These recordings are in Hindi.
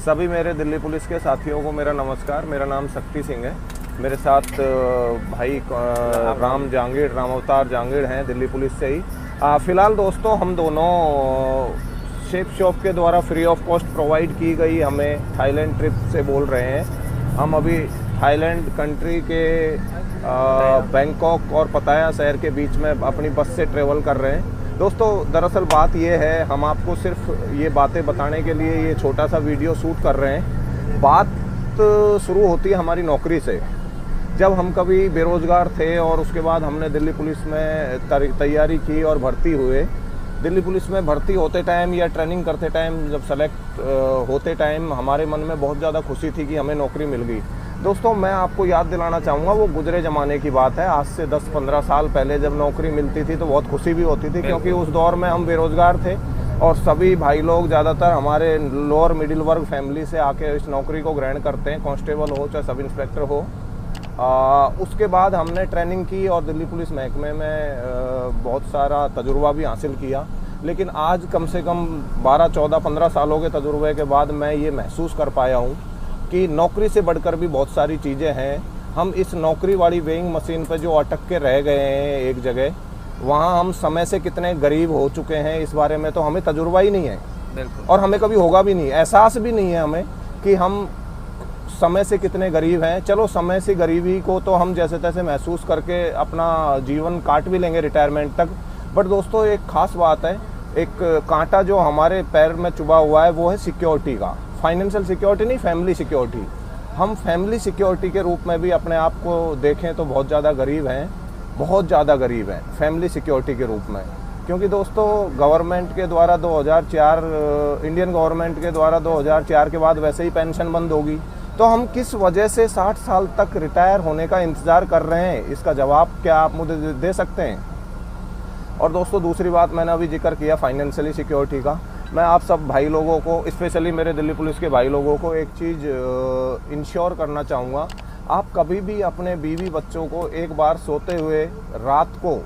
सभी मेरे दिल्ली पुलिस के साथियों को मेरा नमस्कार। मेरा नाम शक्ति सिंह है। मेरे साथ भाई राम अवतार जहांगीर हैं दिल्ली पुलिस से ही। फ़िलहाल दोस्तों हम दोनों शेप शॉप के द्वारा फ्री ऑफ कॉस्ट प्रोवाइड की गई हमें थाईलैंड ट्रिप से बोल रहे हैं। हम अभी थाईलैंड कंट्री के बैंकॉक और पताया शहर के बीच में अपनी बस से ट्रेवल कर रहे हैं। दोस्तों दरअसल बात ये है, हम आपको सिर्फ ये बातें बताने के लिए ये छोटा सा वीडियो शूट कर रहे हैं। बात शुरू होती है हमारी नौकरी से। जब हम कभी बेरोज़गार थे और उसके बाद हमने दिल्ली पुलिस में तैयारी की और भर्ती हुए। दिल्ली पुलिस में भर्ती होते टाइम या ट्रेनिंग करते टाइम जब सेलेक्ट होते टाइम हमारे मन में बहुत ज़्यादा खुशी थी कि हमें नौकरी मिल गई। दोस्तों मैं आपको याद दिलाना चाहूँगा, वो गुजरे ज़माने की बात है। आज से 10-15 साल पहले जब नौकरी मिलती थी तो बहुत खुशी भी होती थी, क्योंकि उस दौर में हम बेरोज़गार थे और सभी भाई लोग ज़्यादातर हमारे लोअर मिडिल वर्ग फैमिली से आके इस नौकरी को ग्रहण करते हैं, कांस्टेबल हो चाहे सब इंस्पेक्टर हो। उसके बाद हमने ट्रेनिंग की और दिल्ली पुलिस महकमे में बहुत सारा तजुर्बा भी हासिल किया। लेकिन आज कम से कम 12, 14, 15 सालों के तजुर्बे के बाद मैं ये महसूस कर पाया हूँ कि नौकरी से बढ़कर भी बहुत सारी चीज़ें हैं। हम इस नौकरी वाली वेइंग मशीन पर जो अटक के रह गए हैं एक जगह, वहाँ हम समय से कितने गरीब हो चुके हैं इस बारे में तो हमें तजुर्बा ही नहीं है। बिल्कुल। और हमें कभी होगा भी नहीं, एहसास भी नहीं है हमें कि हम समय से कितने गरीब हैं। चलो समय से गरीबी को तो हम जैसे तैसे महसूस करके अपना जीवन काट भी लेंगे रिटायरमेंट तक। बट दोस्तों एक ख़ास बात है, एक कांटा जो हमारे पैर में चुभा हुआ है वो है सिक्योरिटी का। फाइनेंशियल सिक्योरिटी नहीं, फैमिली सिक्योरिटी। हम फैमिली सिक्योरिटी के रूप में भी अपने आप को देखें तो बहुत ज़्यादा गरीब हैं, बहुत ज़्यादा गरीब हैं फैमिली सिक्योरिटी के रूप में। क्योंकि दोस्तों गवर्नमेंट के द्वारा 2004 इंडियन गवर्नमेंट के द्वारा 2004 के बाद वैसे ही पेंशन बंद होगी, तो हम किस वजह से 60 साल तक रिटायर होने का इंतज़ार कर रहे हैं, इसका जवाब क्या आप मुझे दे सकते हैं? और दोस्तों दूसरी बात, मैंने अभी जिक्र किया फाइनेंशियली सिक्योरिटी का। मैं आप सब भाई लोगों को, स्पेशली मेरे दिल्ली पुलिस के भाई लोगों को एक चीज़ इंश्योर करना चाहूँगा। आप कभी भी अपने बीवी बच्चों को एक बार सोते हुए, रात को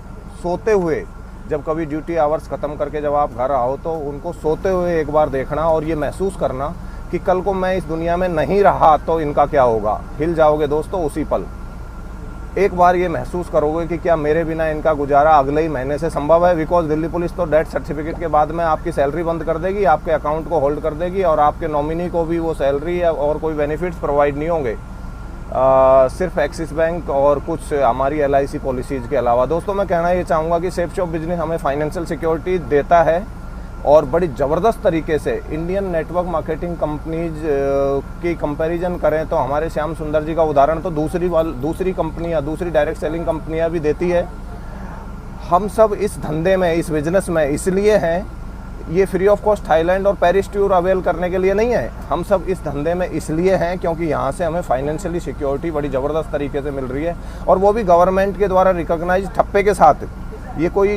सोते हुए, जब कभी ड्यूटी आवर्स ख़त्म करके जब आप घर आओ तो उनको सोते हुए एक बार देखना और ये महसूस करना कि कल को मैं इस दुनिया में नहीं रहा तो इनका क्या होगा। हिल जाओगे दोस्तों उसी पल। एक बार ये महसूस करोगे कि क्या मेरे बिना इनका गुजारा अगले ही महीने से संभव है। बिकॉज दिल्ली पुलिस तो डेथ सर्टिफिकेट के बाद में आपकी सैलरी बंद कर देगी, आपके अकाउंट को होल्ड कर देगी और आपके नॉमिनी को भी वो सैलरी या और कोई बेनिफिट्स प्रोवाइड नहीं होंगे, सिर्फ एक्सिस बैंक और कुछ हमारी LIC पॉलिसीज़ के अलावा। दोस्तों मैं कहना ये चाहूँगा कि सेफ शॉप बिजनेस हमें फाइनेंशियल सिक्योरिटी देता है और बड़ी ज़बरदस्त तरीके से। इंडियन नेटवर्क मार्केटिंग कंपनीज की कंपैरिजन करें तो हमारे श्याम सुंदर जी का उदाहरण तो दूसरी कंपनियां, दूसरी डायरेक्ट सेलिंग कंपनियां भी देती है। हम सब इस धंधे में, इस बिज़नेस में इसलिए हैं, ये फ्री ऑफ कॉस्ट थाईलैंड और पेरिस टूर अवेल करने के लिए नहीं है। हम सब इस धंधे में इसलिए हैं क्योंकि यहाँ से हमें फाइनेंशियली सिक्योरिटी बड़ी ज़बरदस्त तरीके से मिल रही है और वो भी गवर्नमेंट के द्वारा रिकॉग्नाइज ठप्पे के साथ। ये कोई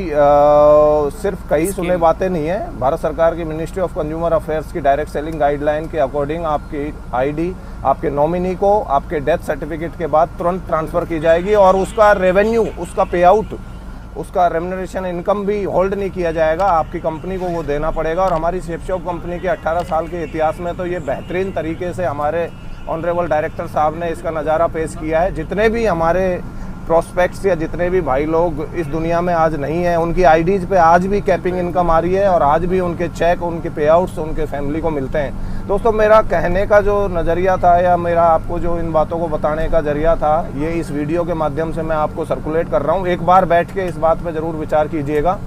सिर्फ कई सुने बातें नहीं है। भारत सरकार की मिनिस्ट्री ऑफ कंज्यूमर अफेयर्स की डायरेक्ट सेलिंग गाइडलाइन के अकॉर्डिंग आपकी ID आपके नॉमिनी को आपके डेथ सर्टिफिकेट के बाद तुरंत ट्रांसफ़र की जाएगी और उसका रेवेन्यू, उसका पे आउट, उसका रेम्युनरेशन इनकम भी होल्ड नहीं किया जाएगा, आपकी कंपनी को वो देना पड़ेगा। और हमारी सेफ शॉप कंपनी के 18 साल के इतिहास में तो ये बेहतरीन तरीके से हमारे ऑनरेबल डायरेक्टर साहब ने इसका नज़ारा पेश किया है। जितने भी हमारे प्रोस्पेक्ट्स या जितने भी भाई लोग इस दुनिया में आज नहीं हैं, उनकी IDs पे आज भी कैपिंग इनकम आ रही है और आज भी उनके चेक, उनके पे आउट्स उनके फैमिली को मिलते हैं। दोस्तों मेरा कहने का जो नज़रिया था या मेरा आपको जो इन बातों को बताने का जरिया था, ये इस वीडियो के माध्यम से मैं आपको सर्कुलेट कर रहा हूँ। एक बार बैठ के इस बात पर ज़रूर विचार कीजिएगा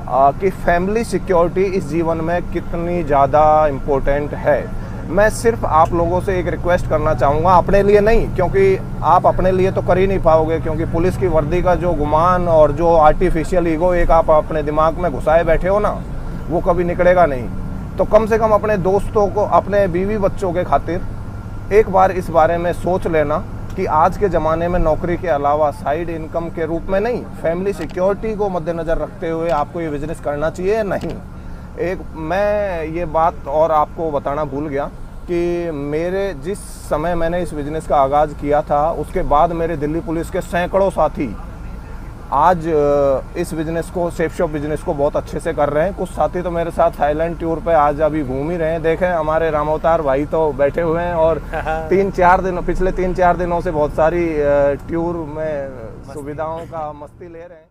कि फैमिली सिक्योरिटी इस जीवन में कितनी ज़्यादा इम्पोर्टेंट है। मैं सिर्फ आप लोगों से एक रिक्वेस्ट करना चाहूँगा, अपने लिए नहीं, क्योंकि आप अपने लिए तो कर ही नहीं पाओगे, क्योंकि पुलिस की वर्दी का जो गुमान और जो आर्टिफिशियल ईगो एक आप अपने दिमाग में घुसाए बैठे हो ना, वो कभी निकलेगा नहीं। तो कम से कम अपने दोस्तों को, अपने बीवी बच्चों के खातिर एक बार इस बारे में सोच लेना कि आज के ज़माने में नौकरी के अलावा साइड इनकम के रूप में नहीं, फैमिली सिक्योरिटी को मद्देनज़र रखते हुए आपको ये बिज़नेस करना चाहिए या नहीं। एक मैं ये बात और आपको बताना भूल गया कि मेरे जिस समय मैंने इस बिज़नेस का आगाज़ किया था उसके बाद मेरे दिल्ली पुलिस के सैकड़ों साथी आज इस बिजनेस को, सेफ शॉप बिजनेस को बहुत अच्छे से कर रहे हैं। कुछ साथी तो मेरे साथ थाईलैंड टूर पे आज अभी घूम ही रहे हैं। देखें हमारे रामअवतार भाई तो बैठे हुए हैं और पिछले 3-4 दिनों से बहुत सारी टूर में सुविधाओं का मस्ती ले रहे हैं।